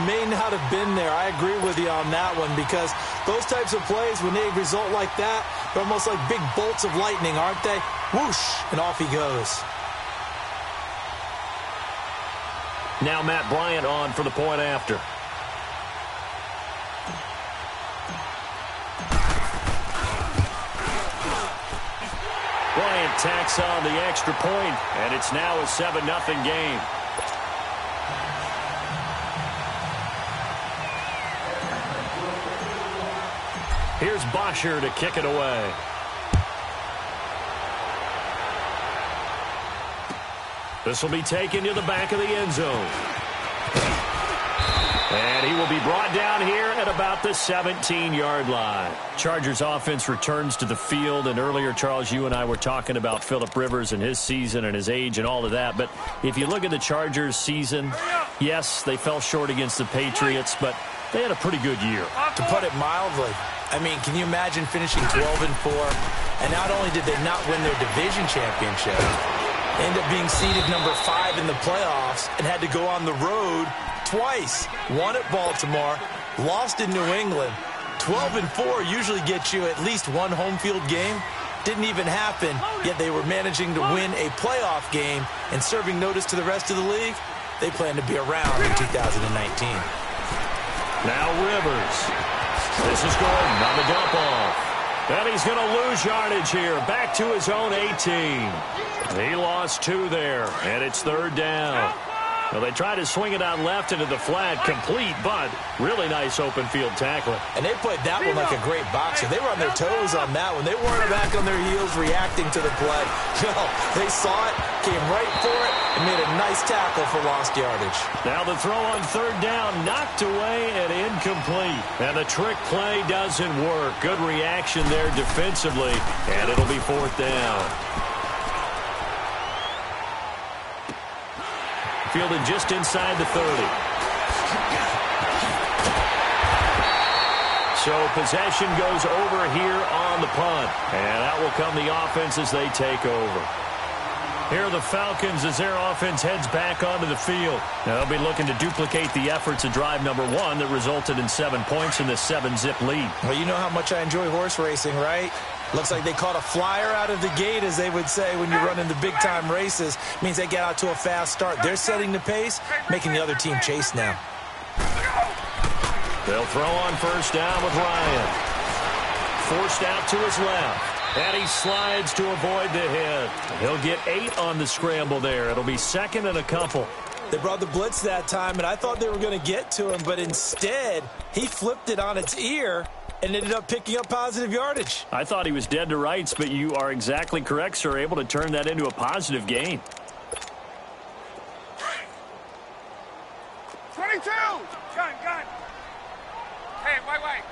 may not have been there. I agree with you on that one because those types of plays, when they result like that, they're almost like big bolts of lightning, aren't they? Whoosh, and off he goes. Now Matt Bryant on for the point after. Bryant tacks on the extra point, and it's now a 7-0 game. Here's Bosher to kick it away. This will be taken to the back of the end zone. And he will be brought down here at about the 17-yard line. Chargers offense returns to the field, and earlier, Charles, you and I were talking about Phillip Rivers and his season and his age and all of that. But if you look at the Chargers' season, yes, they fell short against the Patriots, but they had a pretty good year. To put it mildly, I mean, can you imagine finishing 12-4? And not only did they not win their division championship, they ended up being seeded number 5 in the playoffs and had to go on the road twice. Won at Baltimore, lost in New England. 12-4 usually gets you at least one home field game. Didn't even happen, yet they were managing to win a playoff game and serving notice to the rest of the league. They plan to be around in 2019. Now Rivers. This is Gordon on the dump off. And he's going to lose yardage here. Back to his own 18. He lost 2 there, and it's 3rd down. Well, they tried to swing it out left into the flat, complete, but really nice open field tackling. And they played that one like a great boxer. They were on their toes on that one. They weren't back on their heels reacting to the play. No, they saw it, came right for it, and made a nice tackle for lost yardage. Now the throw on 3rd down, knocked away and incomplete. And the trick play doesn't work. Good reaction there defensively, and it'll be 4th down. Fielded just inside the 30. So possession goes over here on the punt. And that will come the offense as they take over. Here are the Falcons as their offense heads back onto the field. Now they'll be looking to duplicate the efforts of drive number 1 that resulted in 7 points in this 7-zip lead. Well, you know how much I enjoy horse racing, right? Looks like they caught a flyer out of the gate, as they would say when you're running the big-time races. Means they get out to a fast start. They're setting the pace, making the other team chase now. They'll throw on 1st down with Ryan. Forced out to his left. And he slides to avoid the hit. He'll get 8 on the scramble there. It'll be 2nd and a couple. They brought the blitz that time, and I thought they were going to get to him, but instead, he flipped it on its ear and ended up picking up positive yardage. I thought he was dead to rights, but you are exactly correct, sir. Able to turn that into a positive gain. 22! Gun! Hey, wait.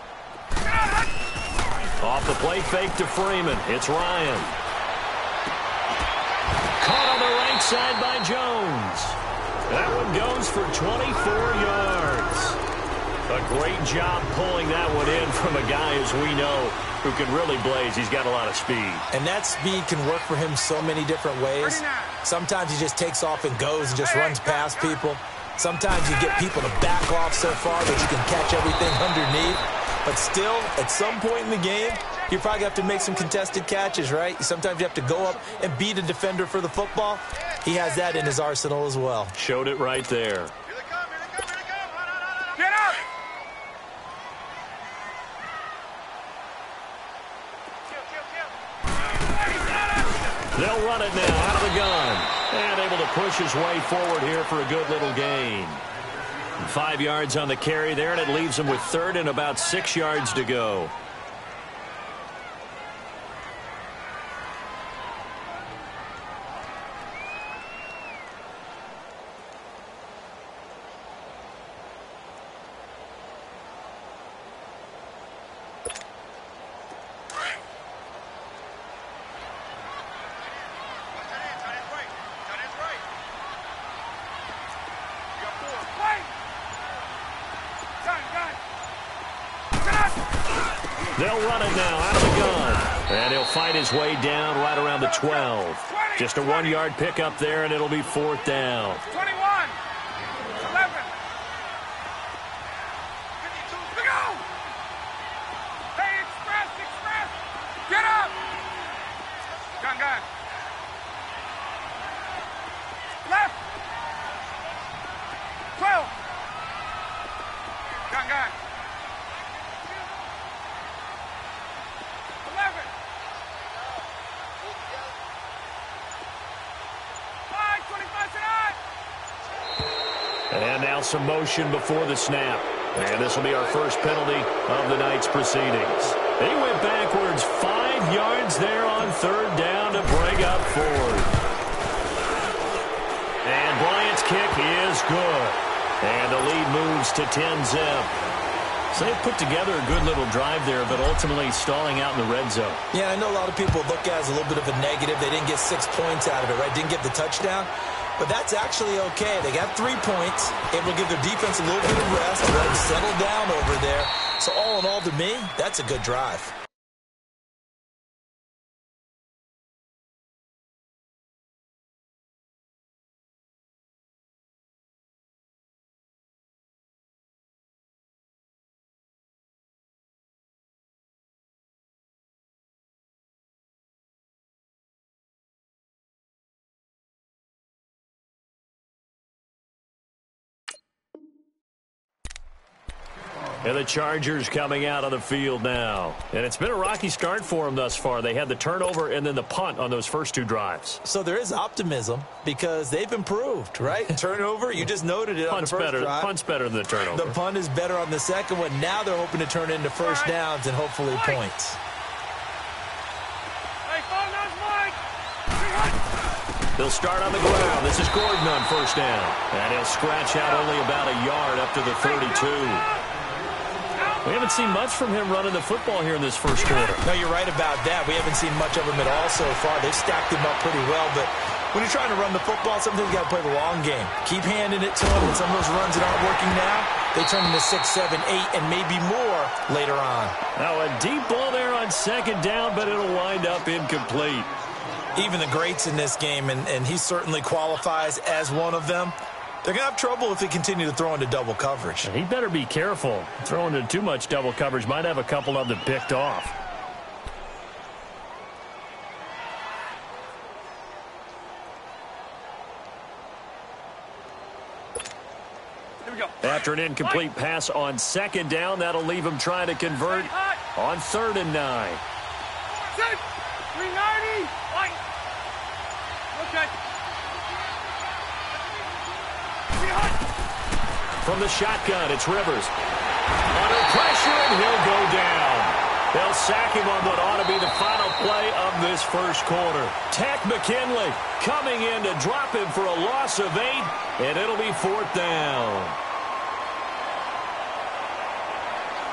Off the play fake to Freeman. It's Ryan. Caught on the right side by Jones. That one goes for 24 yards. A great job pulling that one in from a guy, as we know, who can really blaze. He's got a lot of speed. And that speed can work for him so many different ways. Sometimes he just takes off and goes and just runs past people. Sometimes you get people to back off so far that you can catch everything underneath. But still, at some point in the game, you probably have to make some contested catches, right? Sometimes you have to go up and beat a defender for the football. He has that in his arsenal as well. Showed it right there. Get up! They'll run it now out of the gun. And able to push his way forward here for a good little gain. 5 yards on the carry there, and it leaves him with 3rd and about 6 yards to go. They'll run it now out of the gun. And he'll fight his way down right around the 12. Just a 1-yard pickup there, and it'll be 4th down. 21. 11. some motion before the snap. And this will be our first penalty of the night's proceedings. He went backwards 5 yards there on third down to bring up fourth. And Bryant's kick is good. And the lead moves to 10-zip. So they put together a good little drive there, but ultimately stalling out in the red zone. Yeah, I know a lot of people look at it as a little bit of a negative. They didn't get 6 points out of it, right? Didn't get the touchdown. But that's actually okay. They got 3 points. Able to give their defense a little bit of rest, let them settle down over there. So all in all, to me, that's a good drive. And the Chargers coming out on the field now. And it's been a rocky start for them thus far. They had the turnover and then the punt on those first 2 drives. So there is optimism because they've improved, right? Turnover, you just noted it on the first drive. Punt's better than the turnover. The punt is better on the second one. Now they're hoping to turn into first downs and hopefully points. They'll start on the ground. This is Gordon on first down. And he'll scratch out only about a yard up to the 32. We haven't seen much from him running the football here in this first quarter. No, you're right about that. We haven't seen much of him at all so far. They've stacked him up pretty well, but when you're trying to run the football, sometimes you got to play the long game. Keep handing it to him, and some of those runs that aren't working now, they turn into 6, 7, 8, and maybe more later on. Now a deep ball there on second down, but it'll wind up incomplete. Even the greats in this game, and he certainly qualifies as one of them, they're going to have trouble if they continue to throw into double coverage. He better be careful. Throwing into too much double coverage might have a couple of them picked off. Here we go. After an incomplete pass on second down, that'll leave him trying to convert on 3rd and 9. 390. Okay. From the shotgun, it's Rivers. Under pressure, and he'll go down. They'll sack him on what ought to be the final play of this first quarter. Tech McKinley coming in to drop him for a loss of 8, and it'll be 4th down.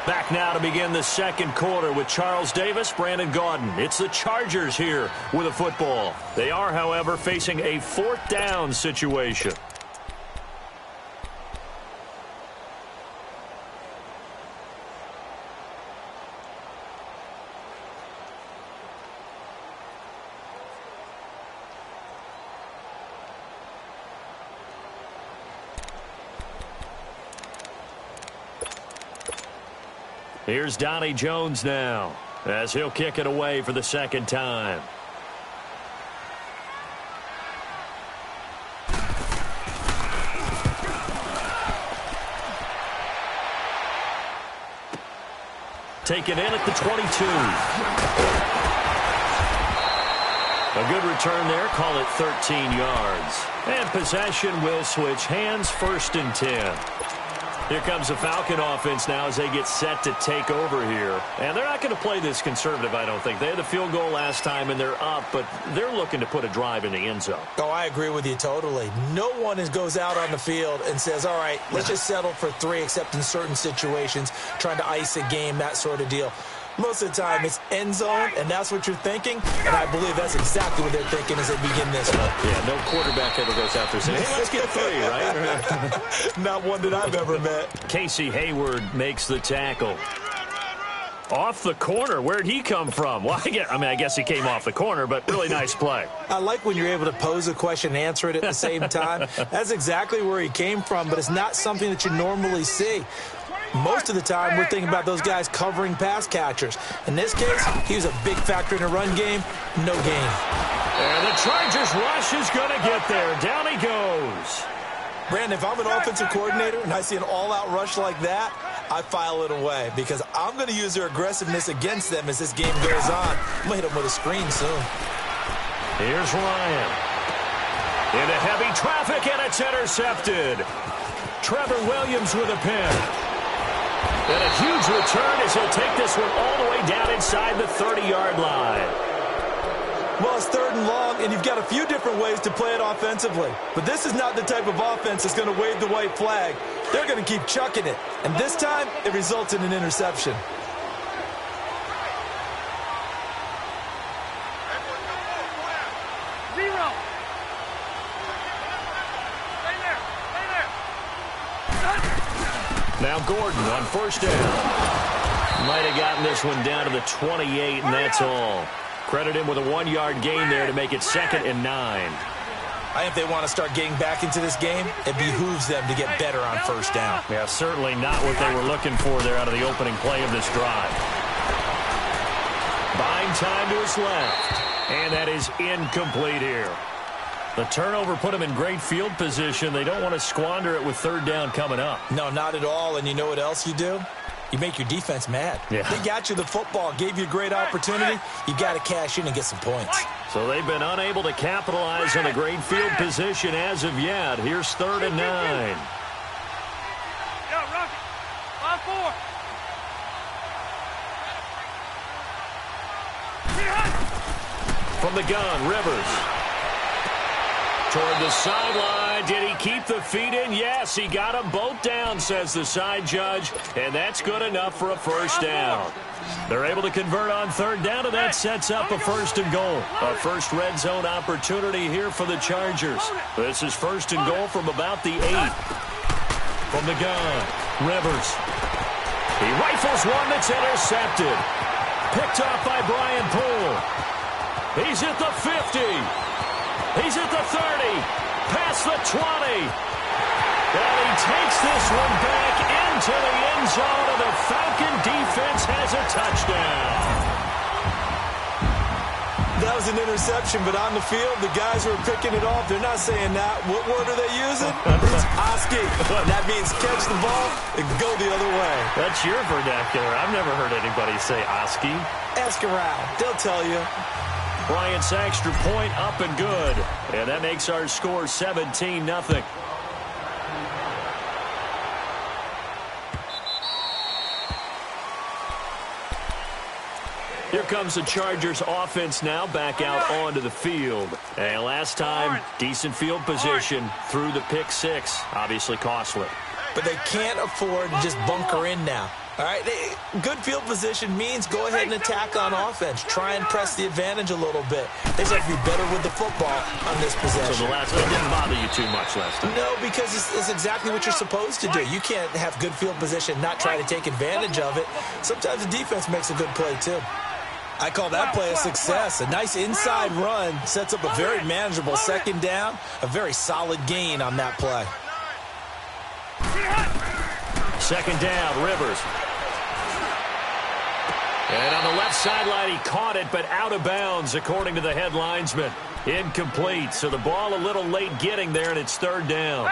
Back now to begin the second quarter with Charles Davis, Brandon Gaudin. It's the Chargers here with a football. They are, however, facing a 4th down situation. Here's Donnie Jones now, as he'll kick it away for the second time. Taken in at the 22. A good return there, call it 13 yards. And possession will switch hands, 1st and 10. Here comes the Falcon offense now as they get set to take over here. And they're not going to play this conservative, I don't think. They had the field goal last time, and they're up, but they're looking to put a drive in the end zone. Oh, I agree with you totally. No one goes out on the field and says, all right, let's just settle for 3, except in certain situations, trying to ice a game, that sort of deal. Most of the time, it's end zone, and that's what you're thinking. And I believe that's exactly what they're thinking as they begin this one. Yeah, no quarterback ever goes out there saying, hey, let's get 3, right? Not one that I've ever met. Casey Hayward makes the tackle. Off the corner. Where'd he come from? Well, I guess he came off the corner, but really nice play. I like when you're able to pose a question and answer it at the same time. That's exactly where he came from, but it's not something that you normally see. Most of the time, we're thinking about those guys covering pass catchers. In this case, he was a big factor in the run game. No gain. And the Chargers rush is going to get there. Down he goes. Brandon, if I'm an offensive coordinator and I see an all-out rush like that, I file it away because I'm going to use their aggressiveness against them as this game goes on. I'm going to hit them with a screen soon. Here's Ryan. Into heavy traffic, and it's intercepted. Trevor Williams with a pin. And a huge return as he'll take this one all the way down inside the 30-yard line. Well, it's 3rd and long, and you've got a few different ways to play it offensively. But this is not the type of offense that's going to wave the white flag. They're going to keep chucking it. And this time, it results in an interception. Now Gordon on 1st down. Might have gotten this one down to the 28, and that's all. Credit him with a 1-yard gain there to make it 2nd and 9. I think they want to start getting back into this game. It behooves them to get better on 1st down. Yeah, certainly not what they were looking for there out of the opening play of this drive. Buying time to his left, and that is incomplete here. The turnover put them in great field position. They don't want to squander it with 3rd down coming up. No, not at all. And you know what else you do? You make your defense mad. Yeah. They got you the football, gave you a great opportunity. You got to cash in and get some points. So they've been unable to capitalize on the great field position as of yet. Here's 3rd and 9. Yeah, Rocky. 5-4. From the gun, Rivers. Toward the sideline. Did he keep the feet in? Yes, he got them both down, says the side judge. And that's good enough for a 1st down. They're able to convert on 3rd down, and that sets up a 1st and goal. A first red zone opportunity here for the Chargers. This is 1st and goal from about the 8. From the gun, Rivers. He rifles one that's intercepted. Picked off by Brian Poole. He's at the 50. He's at the 30, past the 20. And he takes this one back into the end zone, and the Falcon defense has a touchdown. That was an interception, but on the field, the guys who are picking it off, they're not saying that. What word are they using? It's Oski. That means catch the ball and go the other way. That's your vernacular. I've never heard anybody say Oski. Ask around. They'll tell you. Bryant's extra point up and good. And that makes our score 17-0. Here comes the Chargers offense now back out onto the field. And last time, decent field position through the pick 6. Obviously costly. But they can't afford to just bunker in now. All right, good field position means go ahead and attack on offense. Try and press the advantage a little bit. They just have to be better with the football on this possession. So the last one didn't bother you too much last time? No, because it's exactly what you're supposed to do. You can't have good field position, not try to take advantage of it. Sometimes the defense makes a good play, too. I call that play a success. A nice inside run sets up a very manageable 2nd down. A very solid gain on that play. 2nd down, Rivers. And on the left sideline, he caught it, but out of bounds, according to the head linesman. Incomplete, so the ball a little late getting there, and it's 3rd down.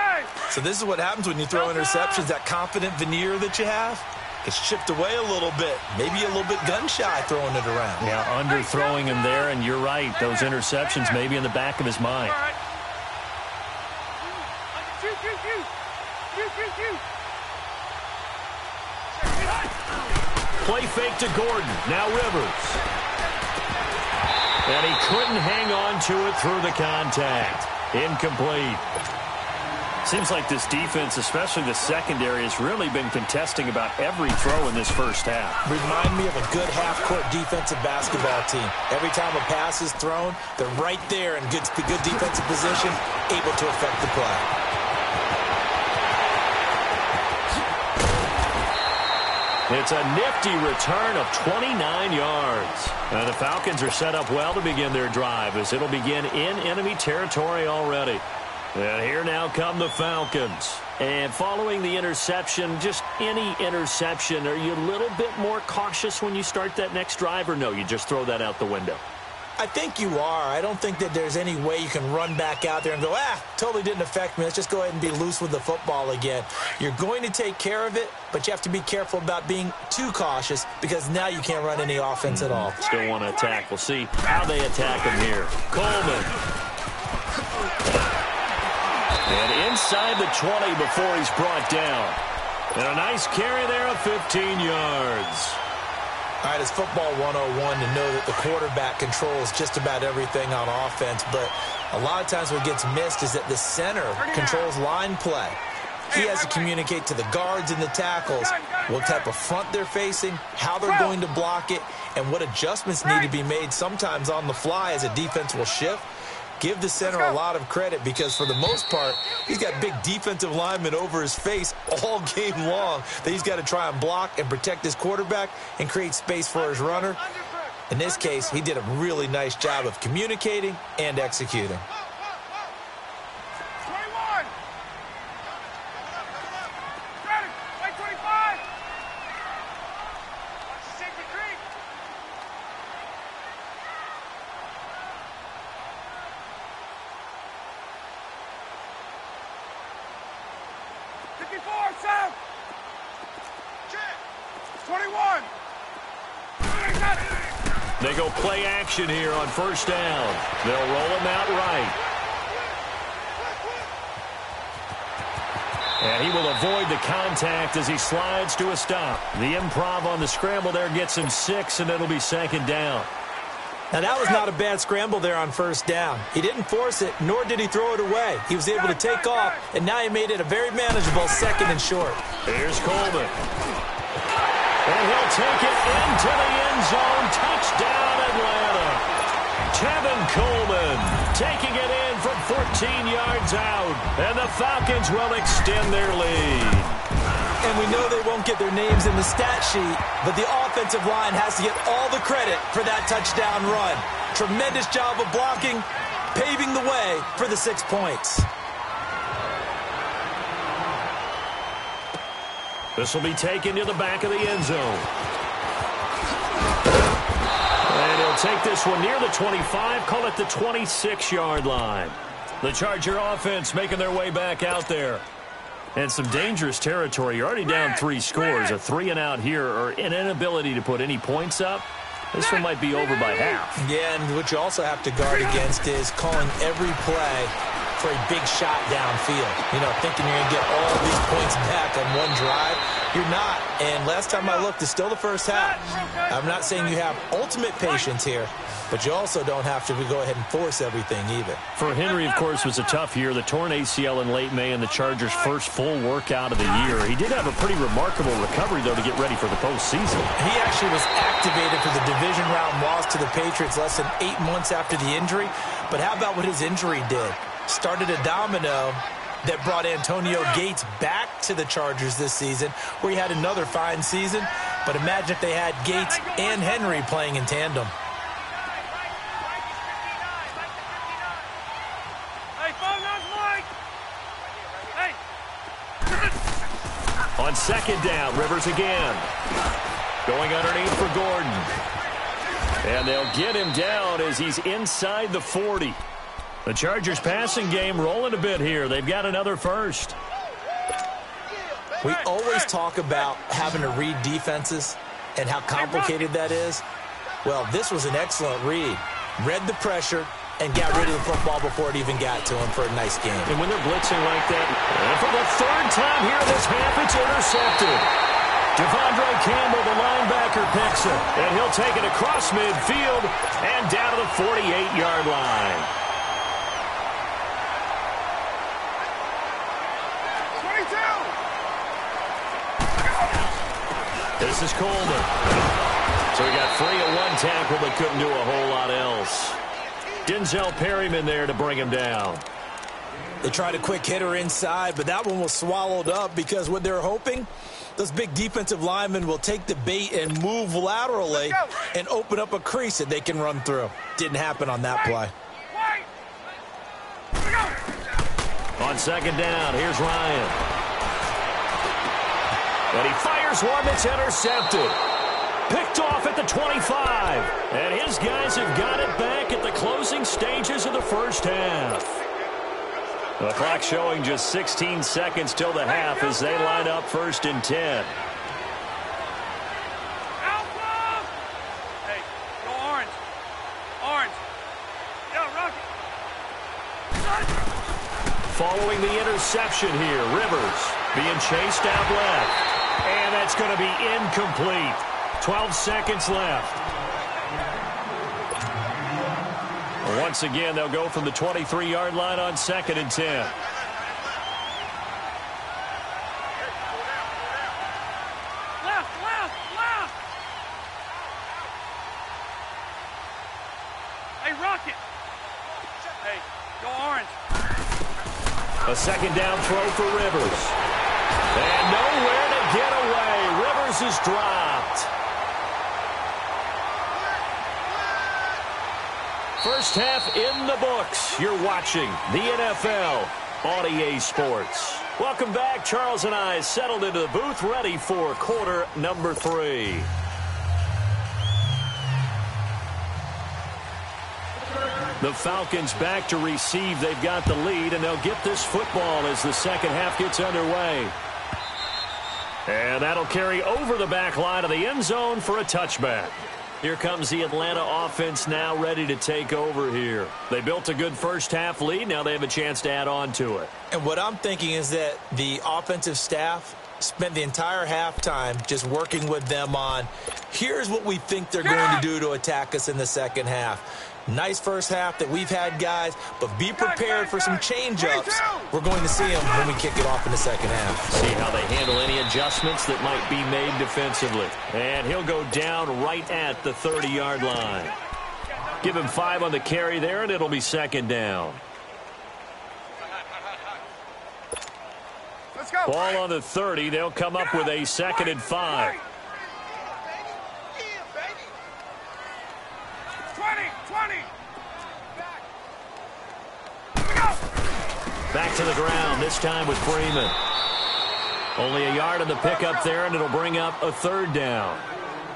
So this is what happens when you throw interceptions. That confident veneer that you have gets chipped away a little bit. Maybe a little bit gun-shy throwing it around. Yeah, underthrowing him there, and you're right. Those interceptions may be in the back of his mind. Play fake to Gordon. Now Rivers. And he couldn't hang on to it through the contact. Incomplete. Seems like this defense, especially the secondary, has really been contesting about every throw in this first half. Remind me of a good half-court defensive basketball team. Every time a pass is thrown, they're right there in good defensive position, able to affect the play. It's a nifty return of 29 yards. And the Falcons are set up well to begin their drive as it'll begin in enemy territory already. And here now come the Falcons. And following the interception, just any interception, are you a little bit more cautious when you start that next drive, or no, you just throw that out the window? I think you are. I don't think that there's any way you can run back out there and go, totally didn't affect me. Let's just go ahead and be loose with the football again. You're going to take care of it, but you have to be careful about being too cautious because now you can't run any offense at all. Still want to attack. We'll see how they attack him here. Coleman. And inside the 20 before he's brought down. And a nice carry there of 15 yards. All right, it's football 101 to know that the quarterback controls just about everything on offense, but a lot of times what gets missed is that the center controls line play. He has to communicate to the guards and the tackles what type of front they're facing, how they're going to block it, and what adjustments need to be made sometimes on the fly as a defense will shift. Give the center a lot of credit because, for the most part, he's got big defensive linemen over his face all game long that he's got to try and block and protect his quarterback and create space for his runner. In this case, he did a really nice job of communicating and executing. 21. Ready. Play 25. Watch the safety creep. 54, south. 21. They go play action here on first down. They'll roll him out right. And he will avoid the contact as he slides to a stop. The improv on the scramble there gets him 6, and it'll be second down. Now, that was not a bad scramble there on first down. He didn't force it, nor did he throw it away. He was able to take off, and now he made it a very manageable second and short. Here's Coleman. And he'll take it into the end zone. Touchdown, Atlanta. Tevin Coleman taking it in from 14 yards out. And the Falcons will extend their lead. And we know they won't get their names in the stat sheet, but the offensive line has to get all the credit for that touchdown run. Tremendous job of blocking, paving the way for the 6 points. This will be taken to the back of the end zone. And he'll take this one near the 25, call it the 26-yard line. The Charger offense making their way back out there. And some dangerous territory. You're already down 3 scores. A 3-and-out here, or an inability to put any points up. This one might be over by half. Yeah, and what you also have to guard against is calling every play for a big shot downfield. You know, thinking you're going to get all these points back on one drive. You're not. And last time I looked, it's still the first half. I'm not saying you have ultimate patience here, but you also don't have to go ahead and force everything either. For Henry, of course, was a tough year. The torn ACL in late May and the Chargers' first full workout of the year. He did have a pretty remarkable recovery, though, to get ready for the postseason. He actually was activated for the division round loss to the Patriots less than 8 months after the injury. But how about what his injury did? Started a domino that brought Antonio Gates back to the Chargers this season, where he had another fine season. But imagine if they had Gates and Henry playing in tandem. On second down, Rivers again. Going underneath for Gordon. And they'll get him down as he's inside the 40. The Chargers passing game rolling a bit here. They've got another first. We always talk about having to read defenses and how complicated that is. Well, this was an excellent read. Read the pressure and got rid of the football before it even got to him for a nice game. And when they're blitzing like that, and for the third time here this half, it's intercepted. Devondre Campbell, the linebacker, picks it. And he'll take it across midfield and down to the 48-yard line. 22. This is Coleman. So he got free at one tackle but couldn't do a whole lot else. Denzel Perryman there to bring him down. They tried a quick hitter inside, but that one was swallowed up because what they're hoping, those big defensive linemen will take the bait and move laterally and open up a crease that they can run through. Didn't happen on that play. On second down, here's Ryan. And he fires one that's intercepted. Picked off at the 25. And his guys have got it back at the closing stages of the first half. The clock showing just 16 seconds till the half as they line up first and 10. Hey, go orange. Orange. Yo, Rocky. following the interception here. Rivers being chased out left. And that's going to be incomplete. 12 seconds left. Once again, they'll go from the 23-yard line on 2nd and 10. Left, left, left. Hey, Rocket. Hey, go orange. A 2nd down throw for Rivers. And nowhere to get away. Rivers is dropped. First half in the books. You're watching the NFL on EA Sports. Welcome back. Charles and I settled into the booth, ready for quarter number 3. The Falcons back to receive. They've got the lead, and they'll get this football as the second half gets underway. And that'll carry over the back line of the end zone for a touchback. Here comes the Atlanta offense now ready to take over here. They built a good first half lead. Now they have a chance to add on to it. And what I'm thinking is that the offensive staff spent the entire halftime just working with them on, here's what we think they're going to do to attack us in the second half. Nice first half that we've had, guys, but be prepared for some change-ups. We're going to see them when we kick it off in the second half. See how they handle any adjustments that might be made defensively. And he'll go down right at the 30-yard line. Give him 5 on the carry there, and it'll be 2nd down. Let's go. Ball on the 30. They'll come up with a 2nd and 5. 20. Back to the ground, this time with Freeman. Only a yard on the pickup there, and it'll bring up a 3rd down.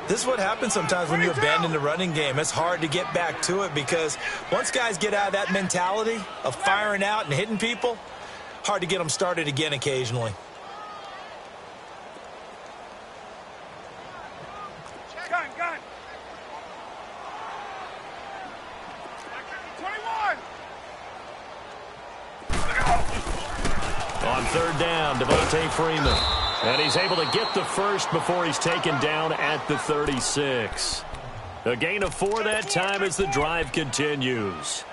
This is what happens sometimes when you abandon the running game. It's hard to get back to it because once guys get out of that mentality of firing out and hitting people, hard to get them started again occasionally. Gun. 21. On 3rd down, Devontae Freeman. And he's able to get the first before he's taken down at the 36. A gain of 4 that time as the drive continues.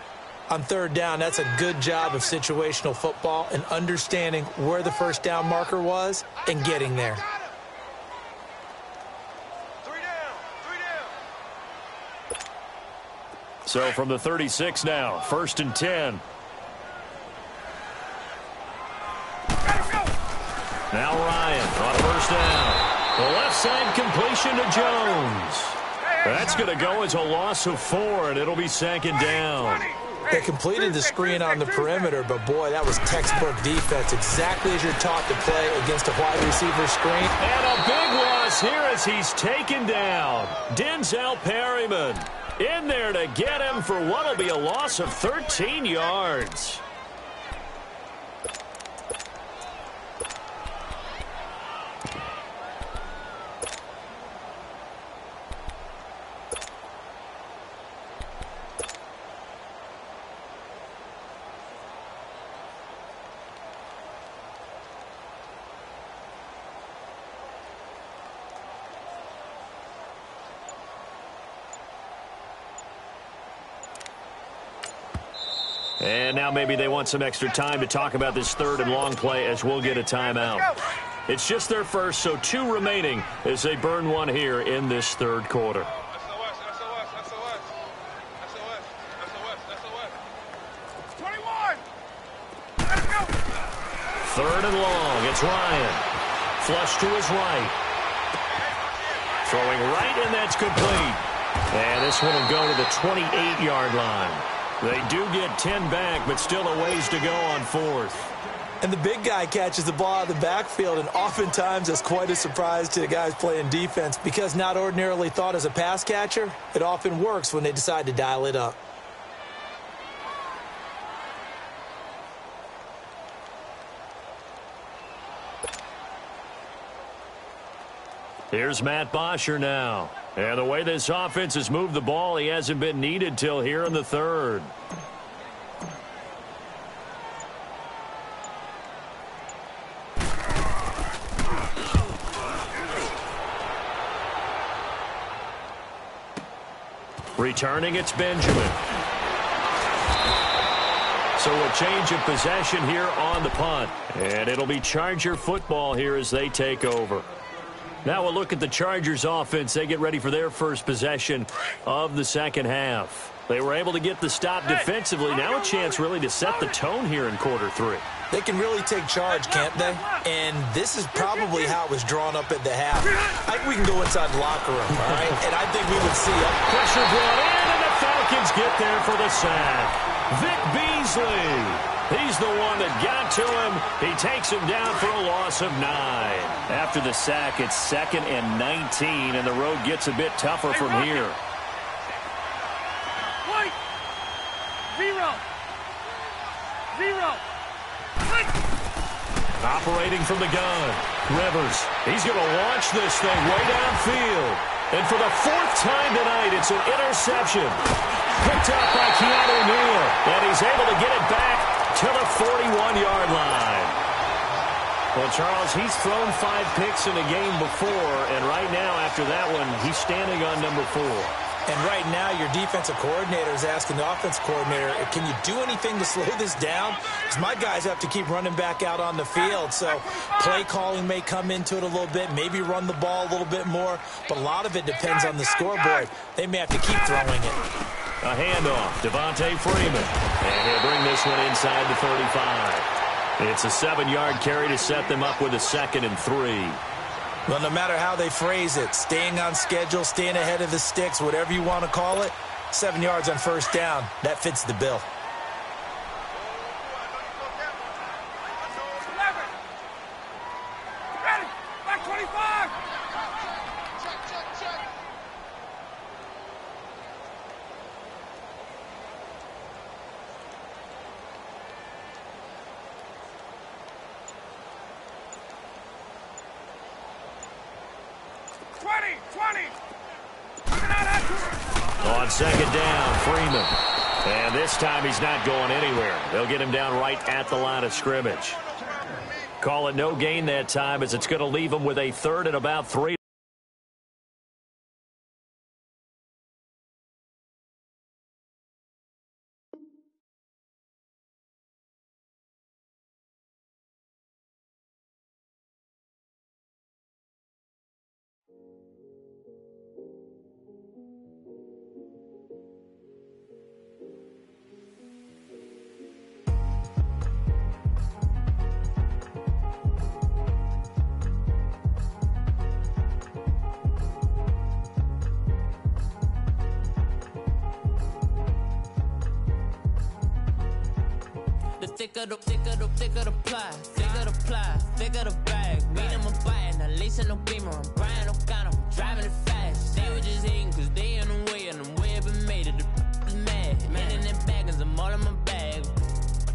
On 3rd down, that's a good job of situational football and understanding where the first down marker was and getting there. 3 down. So from the 36 now, 1st and 10. Now Ryan on 1st down. The left side completion to Jones. That's going to go as a loss of 4, and it'll be 2nd down. They completed the screen on the perimeter, but boy, that was textbook defense. Exactly as you're taught to play against a wide receiver screen. And a big loss here as he's taken down. Denzel Perryman in there to get him for what will be a loss of 13 yards. And now maybe they want some extra time to talk about this 3rd and long play as we'll get a timeout. It's just their first, so 2 remaining as they burn 1 here in this 3rd quarter. SOS. 21. Let's go. 3rd and long. It's Ryan. Flush to his right. Throwing right, and that's complete. And this one will go to the 28-yard line. They do get 10 back, but still a ways to go on 4th. And the big guy catches the ball out of the backfield, and oftentimes that's quite a surprise to the guys playing defense because not ordinarily thought as a pass catcher, it often works when they decide to dial it up. Here's Matt Bosher now. And the way this offense has moved the ball, he hasn't been needed till here in the 3rd. Returning, it's Benjamin. So a change of possession here on the punt. And it'll be Charger football here as they take over. Now we'll look at the Chargers offense. They get ready for their first possession of the second half. They were able to get the stop defensively. Now a chance really to set the tone here in quarter 3. They can really take charge, can't they? And this is probably how it was drawn up at the half. I think we can go inside the locker room, all right? And I think we would see it. Pressure brought in, and the Falcons get there for the sack. Vic Beasley. He's the one that got to him. He takes him down for a loss of 9. After the sack, it's 2nd and 19, and the road gets a bit tougher from here. Wait. 0. Operating from the gun, Rivers. He's going to launch this thing way downfield. And for the 4th time tonight, it's an interception. Picked up by Keanu Neal. And he's able to get it back to the 41-yard line. Well, Charles, he's thrown 5 picks in a game before. And right now, after that one, he's standing on number 4. And right now, your defensive coordinator is asking the offensive coordinator, can you do anything to slow this down? Because my guys have to keep running back out on the field. So play calling may come into it a little bit, maybe run the ball a little bit more. But a lot of it depends on the scoreboard. They may have to keep throwing it. A handoff, Devontae Freeman. And he'll bring this one inside the 35. It's a 7-yard carry to set them up with a 2nd and 3. Well, no matter how they phrase it, staying on schedule, staying ahead of the sticks, whatever you want to call it, 7 yards on first down, that fits the bill. Ready. Back 25. On 2nd down, Freeman. And this time he's not going anywhere. They'll get him down right at the line of scrimmage. Call it no gain that time as it's going to leave him with a 3rd and about 3. Thicker the ply, thicker the bag. Beat him a bite, now lacing no beamer. I'm Brian O'Connor, I'm driving it fast. They were just hating cause they in the way, and the way I've been made it, the is mad. Man in that bag, cause I'm all in my bag.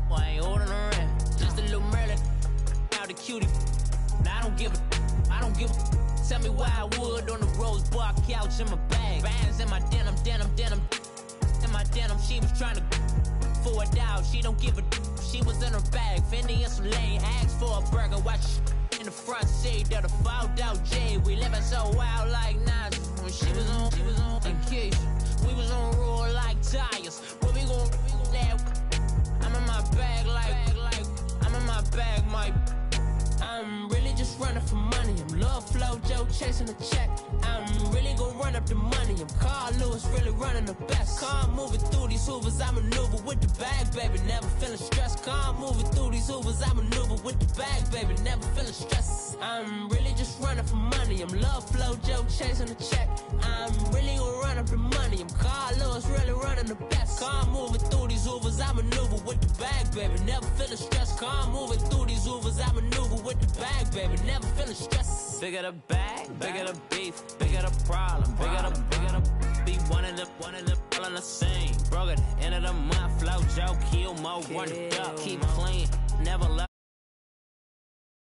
Well, I ain't holding around. Just a little Merlin, out the cutie. Now I don't give a. Tell me why I would on the rose bar couch in my bag. Bands in my denim. In my denim, she was trying to for a doubt. She don't give a. She was in her bag, Fendi and some lane. Asked for a burger, watch in the front seat of the fouled out J. We living so wild like Nas. When she was on vacation, we was on roll like tires. Where we gon' that? I'm in my bag like I'm in my bag, Mike. I'm really just running for money. I'm Love Flow Joe chasing a check. I'm really gon' run up the money. I'm Carl Lewis, really running the best. Car moving through these hoovers, I maneuver with the bag, baby. Never feeling stressed. Car moving through these hoovers, I maneuver with the bag, baby. Never feeling stressed. I'm really just running for money. I'm Love Flow Joe chasing a check. I'm really gon' run up the money. I'm Carl Lewis, really running the best. Car moving through these hoovers, I maneuver with the bag, baby. Never feeling stressed. Car moving through these hoovers, I maneuver with the bag, baby. Never feeling stressed. Bigger the bag, bigger the beef, bigger the problem, bigger the be one of the all in the same. Broke at the end of the month, Flow Joe, kill more, run it up, keep clean, never left.